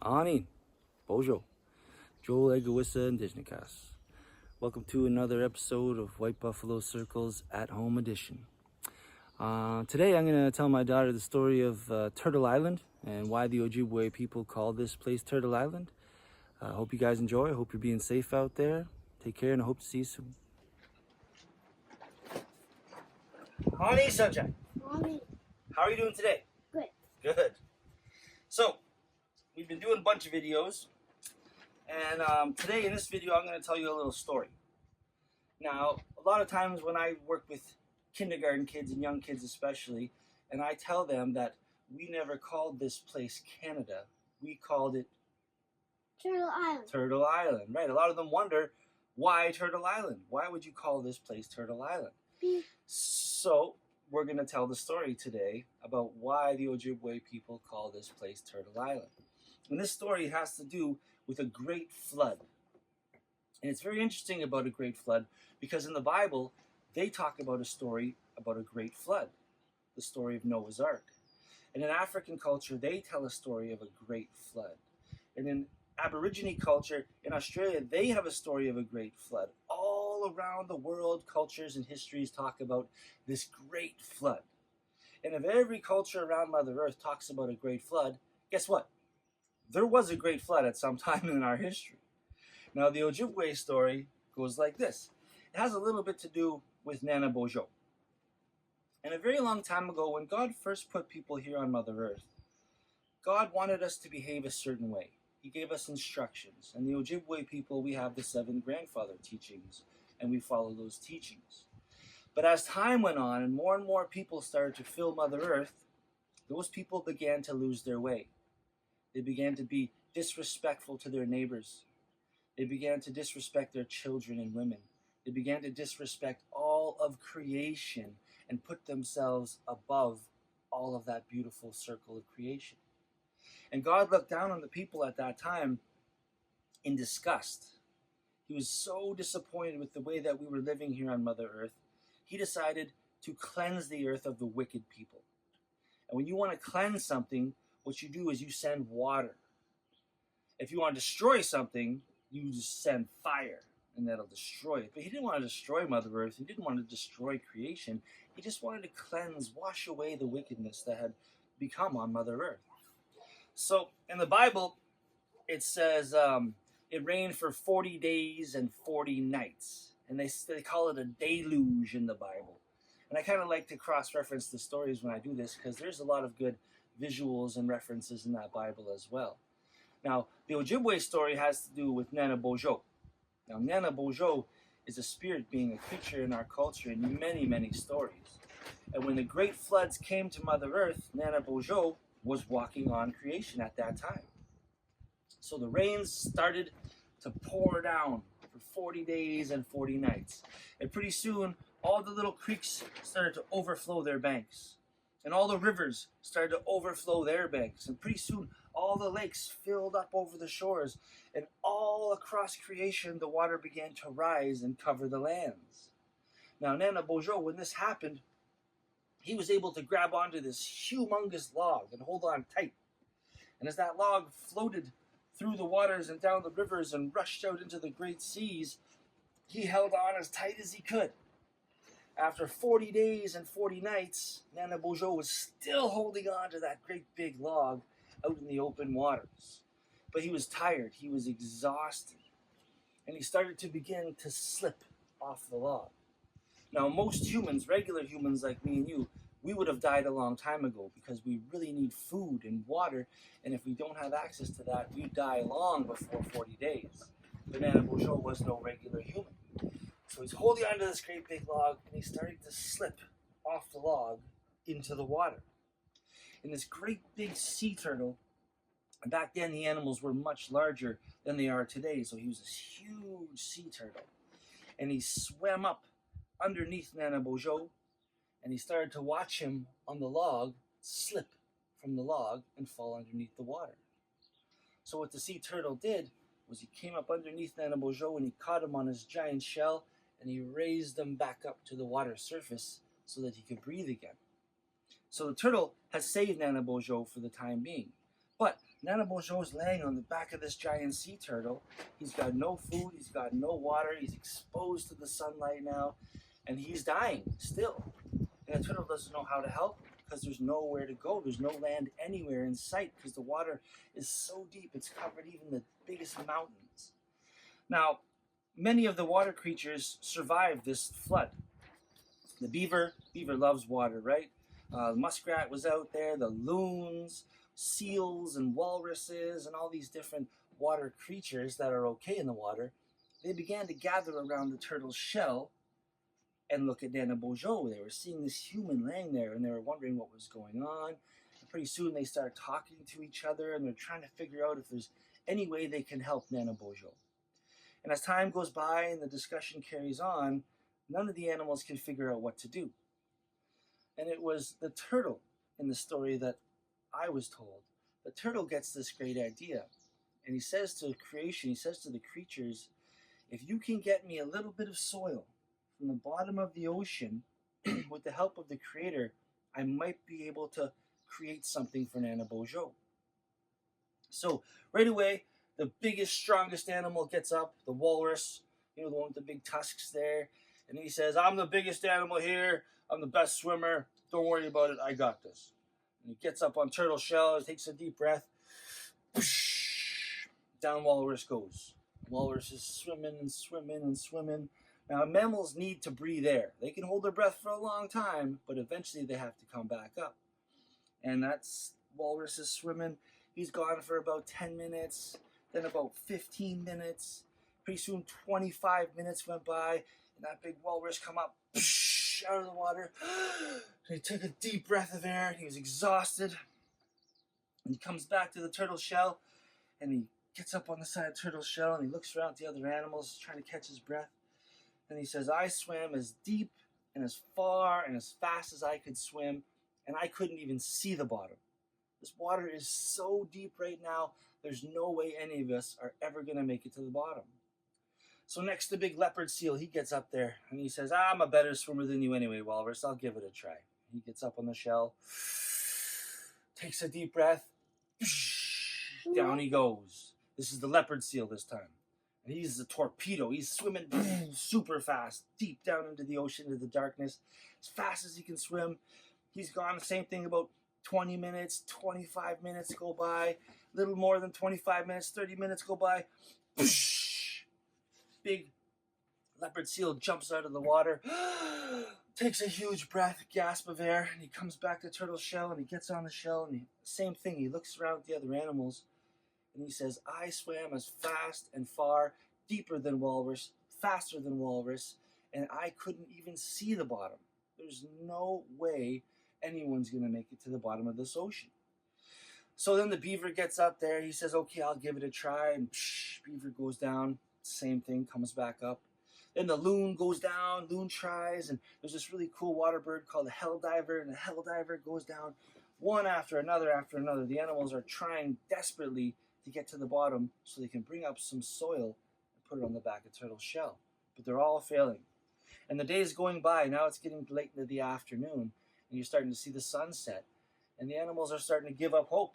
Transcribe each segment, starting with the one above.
Ani, Bojo, Joel Egoissa Indignicas. Welcome to another episode of White Buffalo Circles at Home Edition. Today I'm going to tell my daughter the story of Turtle Island and why the Ojibwe people call this place Turtle Island. I hope you guys enjoy. I hope you're being safe out there. Take care and I hope to see you soon. Honey, Sunshine. Mommy, How are you doing today? good. Good. So, we've been doing a bunch of videos, and today in this video I'm going to tell you a little story. Now, a lot of times when I work with kindergarten kids and young kids especially, and I tell them that we never called this place Canada, we called it Turtle Island. Turtle Island, right? A lot of them wonder, why Turtle Island? Why would you call this place Turtle Island? So, we're going to tell the story today about why the Ojibwe people call this place Turtle Island. And this story has to do with a great flood. And it's very interesting about a great flood because in the Bible, they talk about a story about a great flood, the story of Noah's Ark. And in African culture, they tell a story of a great flood. And in Aborigine culture in Australia, they have a story of a great flood. All around the world, cultures and histories talk about this great flood. And if every culture around Mother Earth talks about a great flood, guess what? There was a great flood at some time in our history. Now, the Ojibwe story goes like this. It has a little bit to do with Nana Bojo. And a very long time ago, when God first put people here on Mother Earth, God wanted us to behave a certain way. He gave us instructions. And the Ojibwe people, we have the 7 grandfather teachings, and we follow those teachings. But as time went on and more people started to fill Mother Earth, those people began to lose their way. They began to be disrespectful to their neighbors. They began to disrespect their children and women. They began to disrespect all of creation and put themselves above all of that beautiful circle of creation. And God looked down on the people at that time in disgust. He was so disappointed with the way that we were living here on Mother Earth. He decided to cleanse the earth of the wicked people. And when you want to cleanse something, what you do is you send water. If you want to destroy something, you just send fire, and that'll destroy it. But he didn't want to destroy Mother Earth. He didn't want to destroy creation. He just wanted to cleanse, wash away the wickedness that had become on Mother Earth. So in the Bible, it says it rained for 40 days and 40 nights. And they call it a deluge in the Bible. And I kind of like to cross-reference the stories when I do this because there's a lot of good visuals and references in that Bible as well. Now, the Ojibwe story has to do with Nana Bojo. Now, Nana Bojo is a spirit being, a creature in our culture in many stories. And when the great floods came to Mother Earth, Nana Bojo was walking on creation at that time. So the rains started to pour down for 40 days and 40 nights. And pretty soon, all the little creeks started to overflow their banks. And all the rivers started to overflow their banks. And pretty soon, all the lakes filled up over the shores. And all across creation, the water began to rise and cover the lands. Now, Nana Bojo, when this happened, he was able to grab onto this humongous log and hold on tight. And as that log floated through the waters and down the rivers and rushed out into the great seas, he held on as tight as he could. After 40 days and 40 nights, Nana Bojo was still holding on to that great big log out in the open waters. But he was tired, he was exhausted, and he started to begin to slip off the log. Now, most humans, regular humans like me and you, we would have died a long time ago because we really need food and water, and if we don't have access to that, we die long before 40 days. But Nana Bojo was no regular human. So he's holding onto this great big log, and he's starting to slip off the log into the water. And this great big sea turtle, and back then the animals were much larger than they are today, so he was this huge sea turtle. And he swam up underneath Nana Bojo, and he started to watch him on the log slip from the log and fall underneath the water. So what the sea turtle did was he came up underneath Nana Bojo and he caught him on his giant shell and he raised him back up to the water surface so that he could breathe again. So the turtle has saved Nana Bojo for the time being. But Nana Bojo's laying on the back of this giant sea turtle. He's got no food, he's got no water, he's exposed to the sunlight now, and he's dying still. And the turtle doesn't know how to help him because there's nowhere to go. There's no land anywhere in sight because the water is so deep it's covered even the biggest mountains. Now, many of the water creatures survived this flood. The beaver loves water, right? The muskrat was out there, the loons, seals and walruses and all these different water creatures that are okay in the water. They began to gather around the turtle's shell and look at Nana Bojo. They were seeing this human laying there and they were wondering what was going on. And pretty soon they start talking to each other and they're trying to figure out if there's any way they can help Nana Bojo. And as time goes by and the discussion carries on, none of the animals can figure out what to do. And it was the turtle in the story that I was told. The turtle gets this great idea. And he says to creation, he says to the creatures, if you can get me a little bit of soil from the bottom of the ocean, with the help of the creator, I might be able to create something for Nana Bojo. So right away, the biggest, strongest animal gets up, the walrus, the one with the big tusks there. And he says, I'm the biggest animal here. I'm the best swimmer. Don't worry about it. I got this. And he gets up on turtle shell, takes a deep breath. Down walrus goes. Walrus is swimming and swimming and swimming. Now, mammals need to breathe air. They can hold their breath for a long time, but eventually they have to come back up. And that's walrus is swimming. He's gone for about 10 minutes, then about 15 minutes. Pretty soon, 25 minutes went by, and that big walrus come up out of the water. And he took a deep breath of air, and he was exhausted. And he comes back to the turtle shell, and he gets up on the side of the turtle shell, and he looks around at the other animals, trying to catch his breath. And he says, I swam as deep and as far and as fast as I could swim, and I couldn't even see the bottom. This water is so deep right now, there's no way any of us are ever going to make it to the bottom. So next, the big leopard seal, he gets up there, and he says, I'm a better swimmer than you anyway, walrus. I'll give it a try. He gets up on the shell, takes a deep breath, down he goes. This is the leopard seal this time. And he's a torpedo. He's swimming super fast, deep down into the ocean, into the darkness, as fast as he can swim. He's gone, same thing, about 20 minutes, 25 minutes go by, a little more than 25 minutes, 30 minutes go by. Big leopard seal jumps out of the water, takes a huge breath, gasp of air, and he comes back to turtle shell, and he gets on the shell, and same thing, he looks around at the other animals, and he says, I swam as fast and far, deeper than walrus, faster than walrus, and I couldn't even see the bottom. There's no way anyone's going to make it to the bottom of this ocean. So then the beaver gets up there. He says, okay, I'll give it a try. And beaver goes down. Same thing, comes back up. Then the loon goes down. Loon tries. And there's this really cool water bird called the hell diver. And the hell diver goes down one after another after another. The animals are trying desperately to get to the bottom so they can bring up some soil and put it on the back of turtle's shell. But they're all failing. And the day is going by. Now it's getting late into the afternoon. And you're starting to see the sunset. And the animals are starting to give up hope.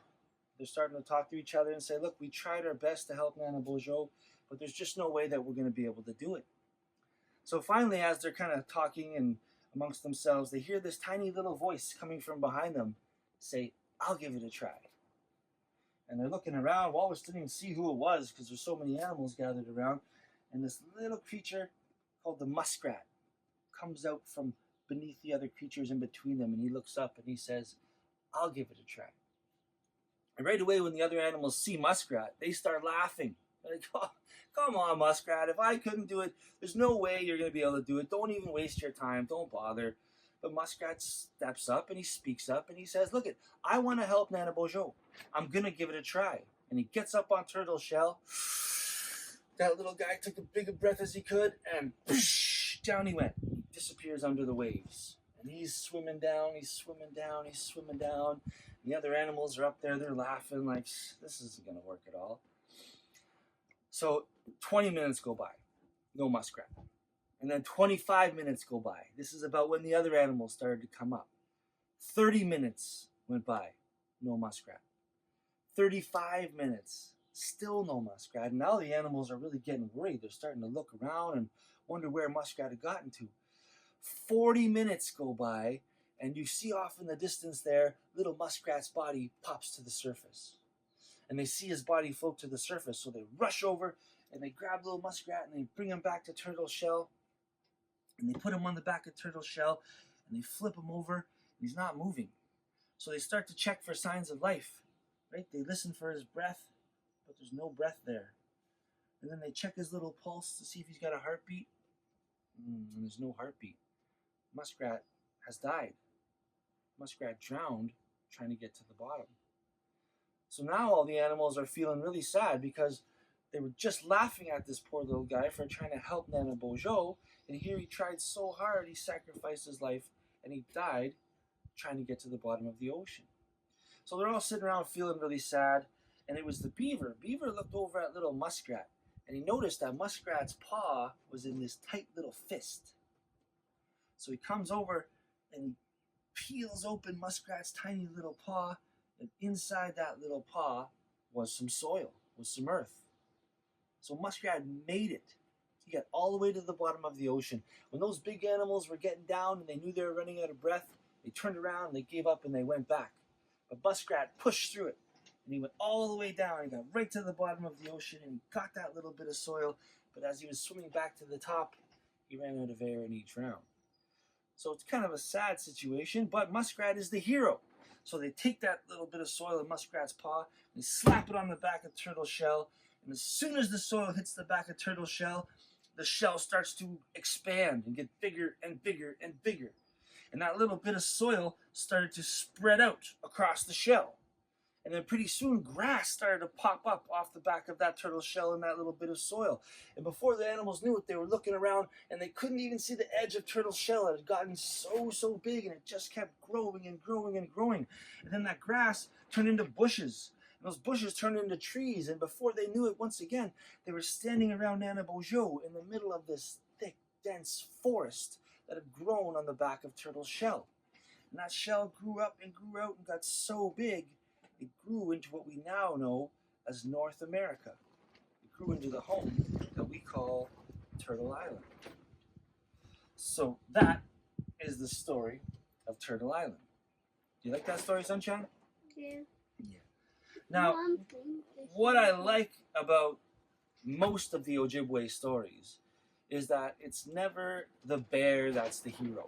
They're starting to talk to each other and say, look, we tried our best to help Nana Bojo, but there's just no way that we're going to be able to do it. So finally, as they're kind of talking and amongst themselves, they hear this tiny little voice coming from behind them say, I'll give it a try. And they're looking around. Walrus didn't even see who it was because there's so many animals gathered around. And this little creature called the muskrat comes out from beneath the other creatures in between them, and he looks up and he says, I'll give it a try. And right away, when the other animals see muskrat, they start laughing. They're like, oh, come on, muskrat. If I couldn't do it, there's no way you're going to be able to do it. Don't even waste your time. Don't bother. But muskrat steps up and he speaks up and he says, look, I want to help Nana Bojo. I'm going to give it a try. And he gets up on turtle shell. That little guy took as big a breath as he could, and down he went. He disappears under the waves. And he's swimming down, he's swimming down, he's swimming down. The other animals are up there, they're laughing like, this isn't going to work at all. So 20 minutes go by, no muskrat. And then 25 minutes go by. This is about when the other animals started to come up. 30 minutes went by, no muskrat. 35 minutes, still no muskrat. And now the animals are really getting worried. They're starting to look around and wonder where muskrat had gotten to. 40 minutes go by, and you see off in the distance there, little muskrat's body pops to the surface. And they see his body float to the surface, so they rush over and they grab little muskrat and they bring him back to Turtle Shell. And they put him on the back of Turtle Shell and they flip him over, and he's not moving. So they start to check for signs of life, right? They listen for his breath, but there's no breath there. And then they check his little pulse to see if he's got a heartbeat. And there's no heartbeat. Muskrat has died. Muskrat drowned trying to get to the bottom. So now all the animals are feeling really sad because they were just laughing at this poor little guy for trying to help Nana Bojo, and here he tried so hard, he sacrificed his life, and he died trying to get to the bottom of the ocean. So they're all sitting around feeling really sad, and it was the beaver. Beaver looked over at little Muskrat, and he noticed that Muskrat's paw was in this tight little fist. So he comes over and he peels open Muskrat's tiny little paw, and inside that little paw was some soil, was some earth. So Muskrat made it. He got all the way to the bottom of the ocean. When those big animals were getting down and they knew they were running out of breath, they turned around and they gave up and they went back. But Muskrat pushed through it, and he went all the way down. He got right to the bottom of the ocean and he got that little bit of soil. But as he was swimming back to the top, he ran out of air and he drowned. So it's kind of a sad situation, but Muskrat is the hero. So they take that little bit of soil in Muskrat's paw and they slap it on the back of Turtle Shell. And as soon as the soil hits the back of Turtle Shell, the shell starts to expand and get bigger and bigger and bigger. And that little bit of soil started to spread out across the shell. And then pretty soon grass started to pop up off the back of that turtle shell and that little bit of soil. And before the animals knew it, they were looking around and they couldn't even see the edge of Turtle Shell. It had gotten so big, and it just kept growing and growing and growing. And then that grass turned into bushes. And those bushes turned into trees. And before they knew it, once again, they were standing around Nana Bojo in the middle of this thick, dense forest that had grown on the back of Turtle Shell. And that shell grew up and grew out and got so big, it grew into what we now know as North America. It grew into the home that we call Turtle Island. So that is the story of Turtle Island. Do you like that story, Sunshine? Yeah. Yeah. Now, what I like about most of the Ojibwe stories is that it's never the bear that's the hero.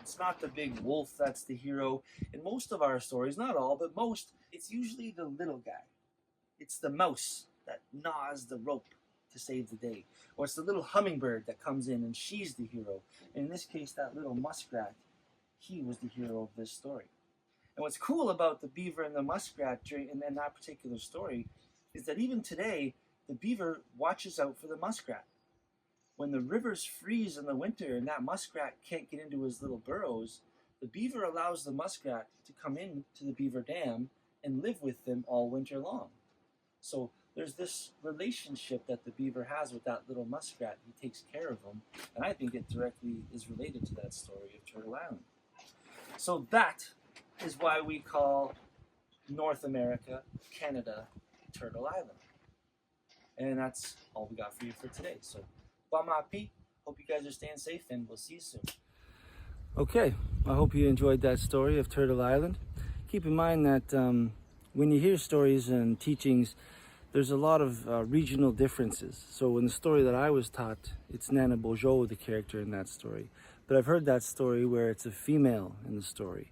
It's not the big wolf that's the hero. In most of our stories, not all, but most, it's usually the little guy. It's the mouse that gnaws the rope to save the day. Or it's the little hummingbird that comes in and she's the hero. And in this case, that little muskrat, he was the hero of this story. And what's cool about the beaver and the muskrat in that particular story is that even today, the beaver watches out for the muskrat. When the rivers freeze in the winter and that muskrat can't get into his little burrows, the beaver allows the muskrat to come in to the beaver dam and live with them all winter long. So there's this relationship that the beaver has with that little muskrat. He takes care of him, and I think it directly is related to that story of Turtle Island. So that is why we call North America, Canada, Turtle Island. And that's all we got for you for today. So Bamapi, hope you guys are staying safe, and we'll see you soon. Okay, I hope you enjoyed that story of Turtle Island. Keep in mind that when you hear stories and teachings, there's a lot of regional differences. So in the story that I was taught, it's Nana Bojo, the character in that story. But I've heard that story where it's a female in the story.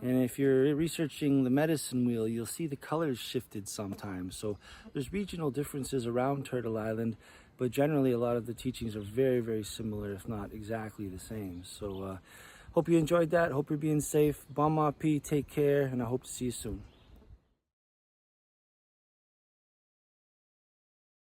And if you're researching the medicine wheel, you'll see the colors shifted sometimes. So there's regional differences around Turtle Island, but generally a lot of the teachings are very, very similar, if not exactly the same. So hope you enjoyed that. Hope you're being safe. Bamapi, take care, and I hope to see you soon.